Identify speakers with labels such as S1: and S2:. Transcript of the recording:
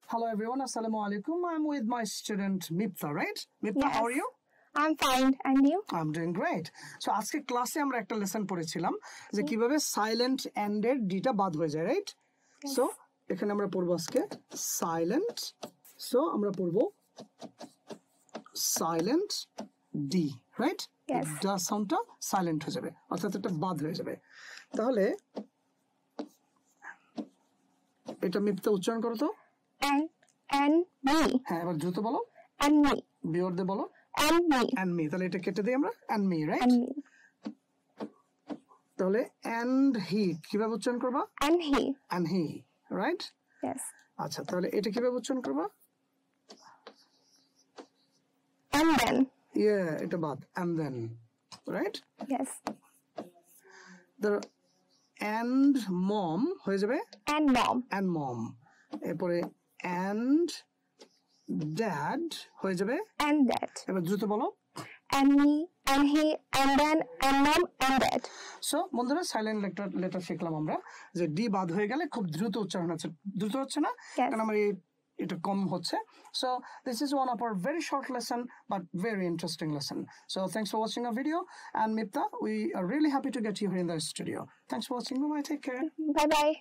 S1: Hello everyone, Assalamu alaikum. I'm with my student Mipta, right? Mipta,
S2: Yes.
S1: how are you?
S2: I'm fine. And you?
S1: I'm doing great. So আজকে ক্লাসে আমরা একটা lesson পড়েছিলাম যে কিভাবে silent and এর ডিটা বাদ হয়ে যায়, রাইট? সো এখানে আমরা পড়ব আজকে সাইলেন্ট। সো আমরা পড়ব সাইলেন্ট ডি, রাইট?
S2: Yes.
S1: ডা সাউন্ডটা সাইলেন্ট হয়ে যাবে, অর্থাৎ এটা বাদ হয়ে যাবে। তাহলে এটা মিপ্তা উচ্চারণ করো তো।
S2: And me.
S1: হ্যাঁ, এবার দ্রুত বলো।
S2: And me.
S1: বিয়োর দিয়ে বলো।
S2: And me.
S1: and me, তাহলে এটা কেটে দিই আমরা and me, right?
S2: And me.
S1: তাহলে and he কিভাবে উচ্চারণ করবা?
S2: And he.
S1: and he, right?
S2: Yes.
S1: আচ্ছা, তাহলে এটা কিভাবে উচ্চারণ করবা?
S2: And then.
S1: এটা বাদ and then, right?
S2: Yes.
S1: the and mom হয়ে যাবে
S2: And mom.
S1: and mom, এরপরে and dad হয়ে যাবে
S2: And dad.
S1: এবার দ্রুত বলো।
S2: And me. And he. And then. And mom. And dad.
S1: So বন্ধুরা, সাইলেন্ট লেটার শিখলাম আমরা যে ডি বাদ হয়ে গেলে খুব দ্রুত উচ্চারণ হচ্ছে, দ্রুত হচ্ছে না
S2: Yes.
S1: কারণ আমার এটা কম হচ্ছে। So this is one of our very short lesson but very interesting lesson. So thanks for watching hour video and Mipta, we are really happy to get you here in the studio. Thanks for watching. Bye bye, take care.
S2: Bye bye.